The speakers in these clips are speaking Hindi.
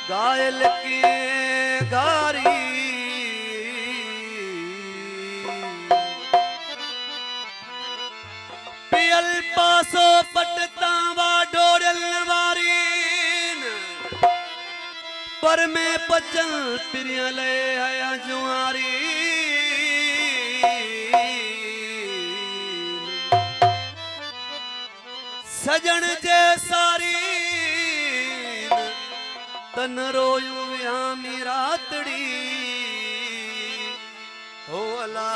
घायल की गारी पियल पासो पटता वा डोरल वारीन पर में पचल पिरियले हया जुआरी सजन जे सारी तन रोयूं यामी रातड़ी हो अला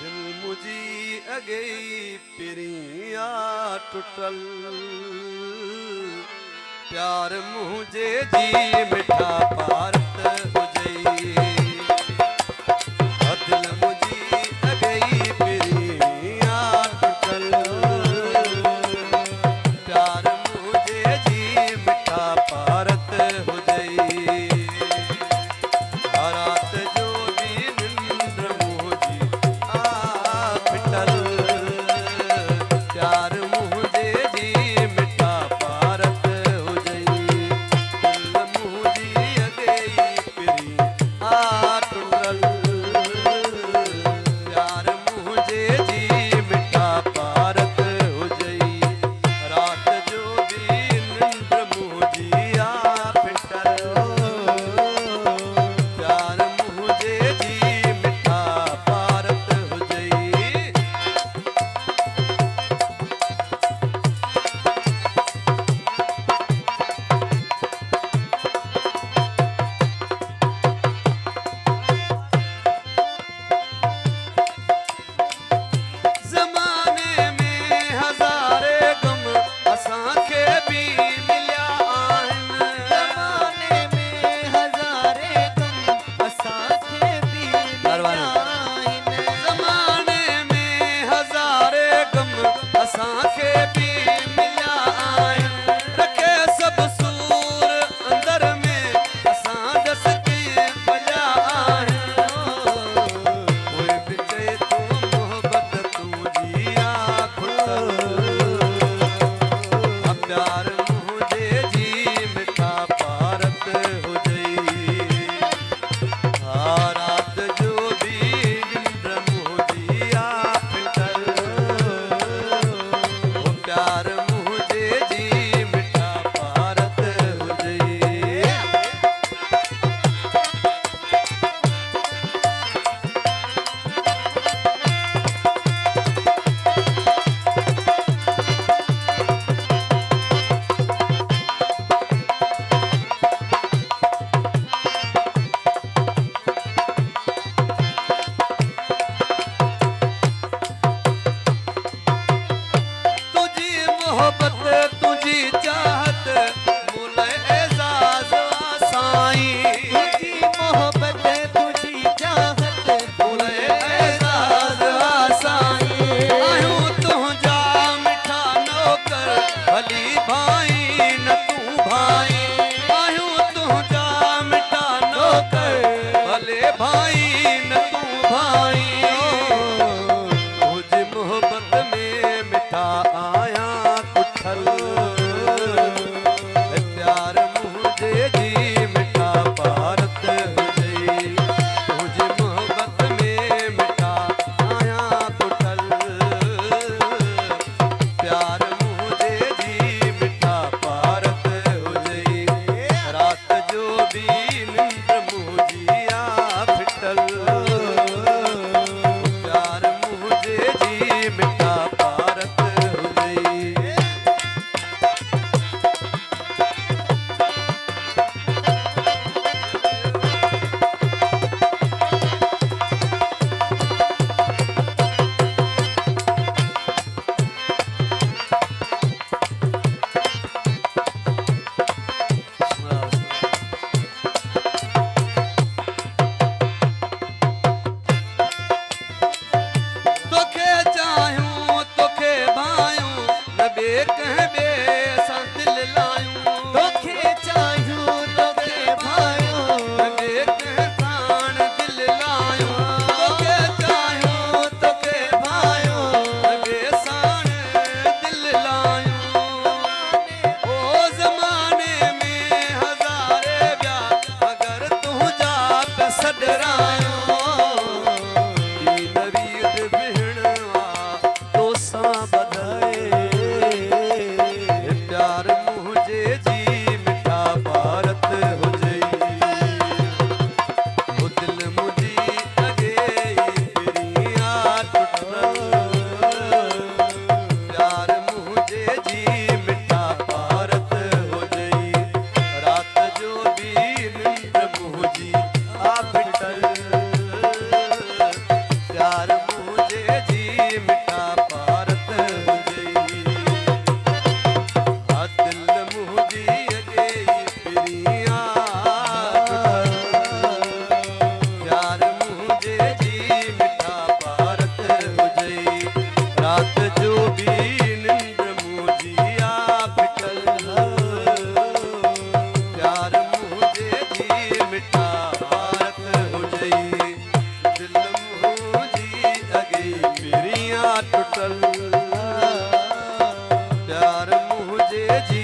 दिल मुझी अगई पिरिया टुटल प्यार मुझे जी मिठा पारत हो जई दिल मुझी अगई पिरिया टुटल प्यार मुझे जी मिठा पारत हो जई रात जो भी निंद्र मुझी फिटल प्यार मुझे जी मिठा पारत हो जई दिल मुझी अगई पिरी टुटल प्यार मुझे जी मिठा पारत हो जई रात जो भी निंद्र मुझी फिटल प्यार मुझे जी मिठा पारत हो जई ज़माने में हज़ारे गम असांखे भी मिलिया आहिनि ज़माने में हज़ारे गम असांखे भी मिलिया आहिनि ज़माने में हज़ारे गम असांखे भी मिलिया आहिनि रखे सभु सूर अंदर में असां दस के भलिया आहिनि कोई बि चए थो मोहबत तुंहिंजी आ खुटल प्यार मुझे जी मिठा पारत हो जई रात जो भी निंद्र मुझी फिटल प्यार मुझे जी मिठा पारत हो जई तुझी मोहब्बत तुझी चाहत मुले एजाज साईं तुझी मोहब्बत तुझी चाहत मुले एजाज साईं आयूं तुझा मिठा नौकर भली भाई न तू भाई आयूं तुझा मिठा नौकर भले भाई न तू भाई तुझ मोहब्बत में मिठा आया कुठल हुजे जी